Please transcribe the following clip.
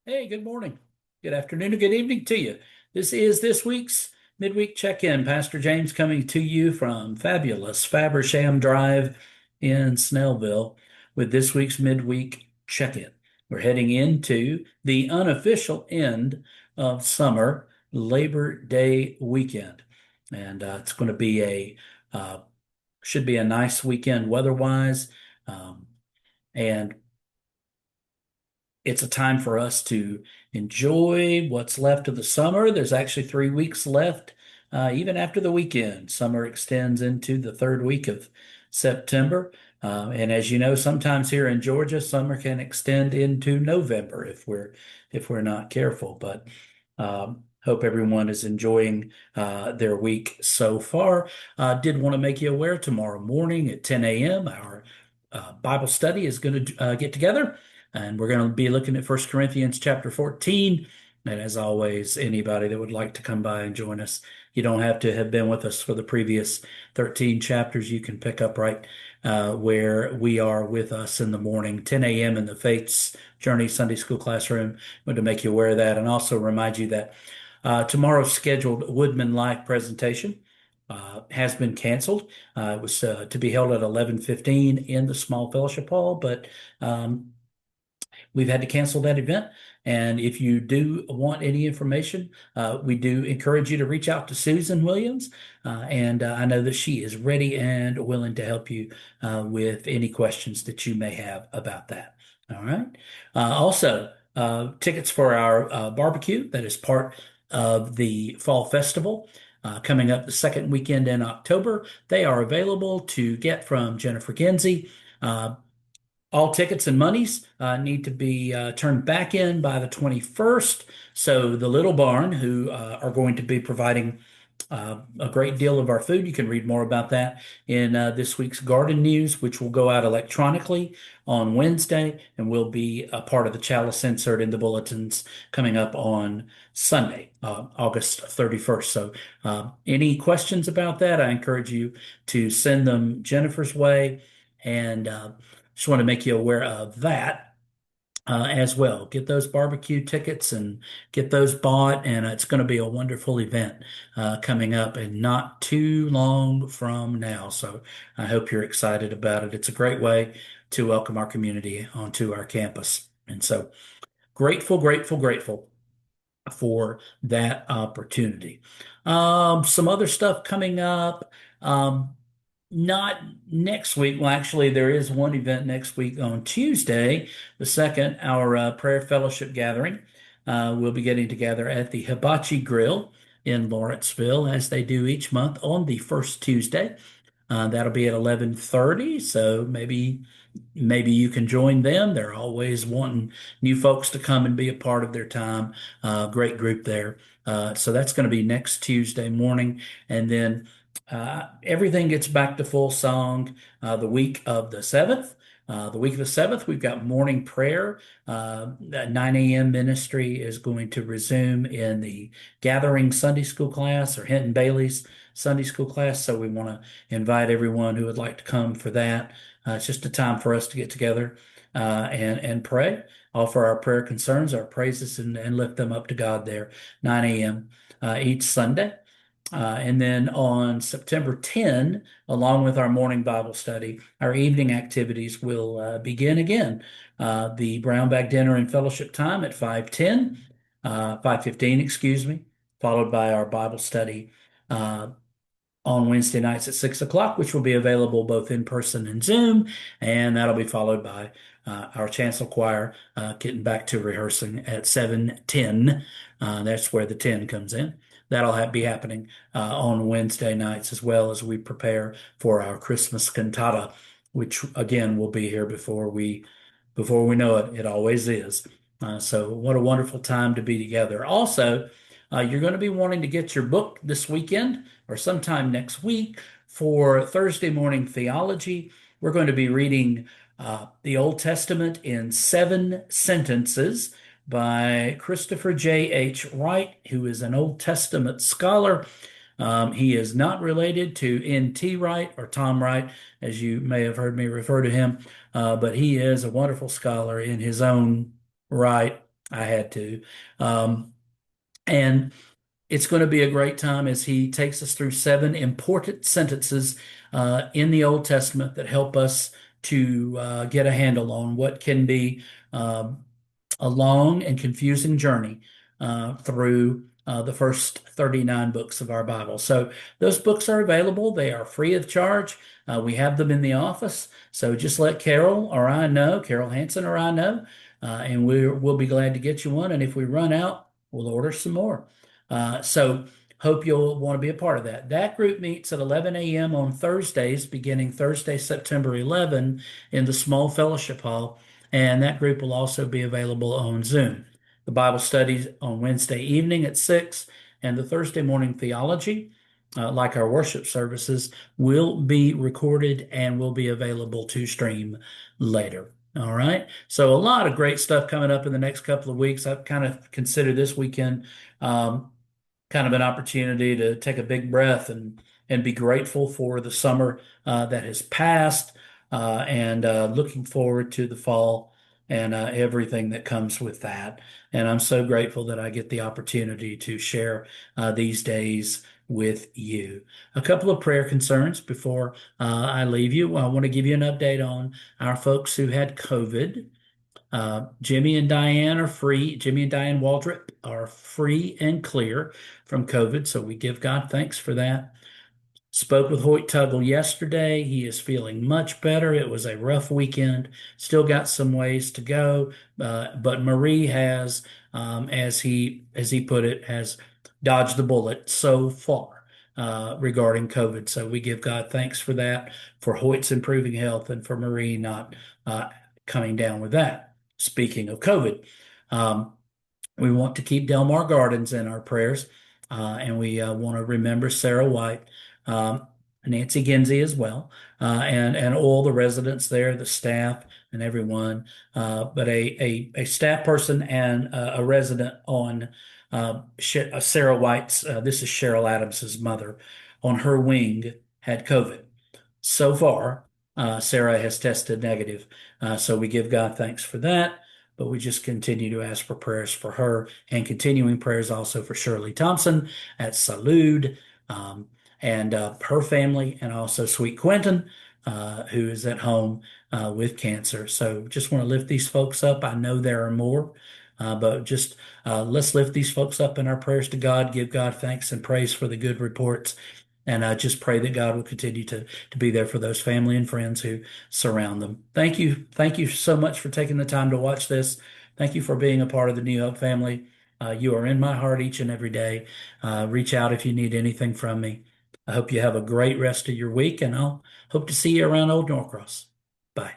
Hey, good morning, good afternoon, or good evening to you. This is this week's midweek check-in. Pastor James coming to you from fabulous Fabersham Drive in Snellville with this week's midweek check-in. We're heading into the unofficial end of summer, Labor Day weekend, and it's going to be uh, should be a nice weekend weather-wise, um, and it's a time for us to enjoy what's left of the summer. There's actually 3 weeks left, even after the weekend. Summer extends into the third week of September. And as you know, sometimes here in Georgia, summer can extend into November if we're not careful. But hope everyone is enjoying their week so far. Did want to make you aware tomorrow morning at 10 a.m. our Bible study is going to get together. And we're going to be looking at First Corinthians chapter 14. And as always, anybody that would like to come by and join us, you don't have to have been with us for the previous 13 chapters. You can pick up right where we are with us in the morning, 10 a.m. in the Faith's Journey Sunday School classroom. I want to make you aware of that and also remind you that tomorrow's scheduled Woodman Live presentation has been canceled. It was to be held at 11:15 in the small fellowship hall, but we've had to cancel that event. And if you do want any information, we do encourage you to reach out to Susan Williams. And I know that she is ready and willing to help you with any questions that you may have about that. All right. Also, tickets for our barbecue that is part of the Fall Festival. Coming up the second weekend in October, they are available to get from Jennifer Kinsey. All tickets and monies need to be turned back in by the 21st. So the Little Barn, who are going to be providing a great deal of our food, you can read more about that in this week's Garden News, which will go out electronically on Wednesday and will be a part of the chalice insert in the bulletins coming up on Sunday, August 31st. So any questions about that, I encourage you to send them Jennifer's way. And just want to make you aware of that as well. Get those barbecue tickets and get those bought, and it's going to be a wonderful event coming up and not too long from now. So I hope you're excited about it. It's a great way to welcome our community onto our campus. And so grateful, grateful, grateful for that opportunity. Some other stuff coming up. Not next week. Well, actually, there is one event next week on Tuesday, the second, our prayer fellowship gathering. We'll be getting together at the Hibachi Grill in Lawrenceville, as they do each month on the first Tuesday. That'll be at 11:30. So maybe you can join them. They're always wanting new folks to come and be a part of their time. Great group there. So that's going to be next Tuesday morning. And then everything gets back to full song the week of the 7th. The week of the 7th, we've got morning prayer. At 9 a.m. ministry is going to resume in the Gathering Sunday School class or Hinton Bailey's Sunday School class. So we want to invite everyone who would like to come for that. It's just a time for us to get together and pray, offer our prayer concerns, our praises, and lift them up to God there, 9 a.m. Each Sunday. And then on September 10, along with our morning Bible study, our evening activities will begin again. The brown bag dinner and fellowship time at 5:15, excuse me, followed by our Bible study uh, on Wednesday nights at 6 o'clock, which will be available both in person and Zoom. And that'll be followed by our chancel choir getting back to rehearsing at 7:10. That's where the 10 comes in. That'll be happening on Wednesday nights as well as we prepare for our Christmas cantata, which again will be here before we know it. It always is. So what a wonderful time to be together. Also, you're going to be wanting to get your book this weekend or sometime next week for Thursday morning theology. We're going to be reading the Old Testament in 7 sentences by Christopher J.H. Wright, who is an Old Testament scholar. He is not related to N.T. Wright or Tom Wright, as you may have heard me refer to him, but he is a wonderful scholar in his own right. I had to. Um, and it's going to be a great time as he takes us through seven important sentences in the Old Testament that help us to get a handle on what can be um, a long and confusing journey through the first 39 books of our Bible. So those books are available. They are free of charge. We have them in the office. So just let Carol or I know, Carol Hanson or I know, and we'll be glad to get you one. And if we run out, we'll order some more. So hope you'll want to be a part of that. That group meets at 11 a.m. on Thursdays, beginning Thursday, September 11, in the small fellowship hall, and that group will also be available on Zoom. The Bible studies on Wednesday evening at 6, and the Thursday morning theology, like our worship services, will be recorded and will be available to stream later. All right. So a lot of great stuff coming up in the next couple of weeks. I've kind of considered this weekend um, kind of an opportunity to take a big breath and be grateful for the summer that has passed and looking forward to the fall and everything that comes with that. And I'm so grateful that I get the opportunity to share these days with you. A couple of prayer concerns before I leave you. I want to give you an update on our folks who had COVID. Jimmy and Diane are free. Jimmy and Diane Waldrop are free and clear from COVID, so we give God thanks for that. Spoke with Hoyt Tuggle yesterday. He is feeling much better. It was a rough weekend. Still got some ways to go, but Marie has, as he put it, has dodged the bullet so far regarding COVID. So we give God thanks for that, for Hoyt's improving health, and for Marie not coming down with that. Speaking of COVID, um, we want to keep Delmar Gardens in our prayers, and we want to remember Sarah White, um, Nancy Ginsey as well, and all the residents there, the staff, and everyone. But a staff person and a resident on Sarah White's, this is Cheryl Adams's mother, on her wing had COVID. So far, Sarah has tested negative. So we give God thanks for that. But we just continue to ask for prayers for her and continuing prayers also for Shirley Thompson at Salud um, and her family, and also Sweet Quentin, who is at home with cancer. So just want to lift these folks up. I know there are more, but just let's lift these folks up in our prayers to God, give God thanks and praise for the good reports. And I just pray that God will continue to be there for those family and friends who surround them. Thank you. Thank you so much for taking the time to watch this. Thank you for being a part of the New Hope family. You are in my heart each and every day. Reach out if you need anything from me. I hope you have a great rest of your week, and I'll hope to see you around Old Norcross. Bye.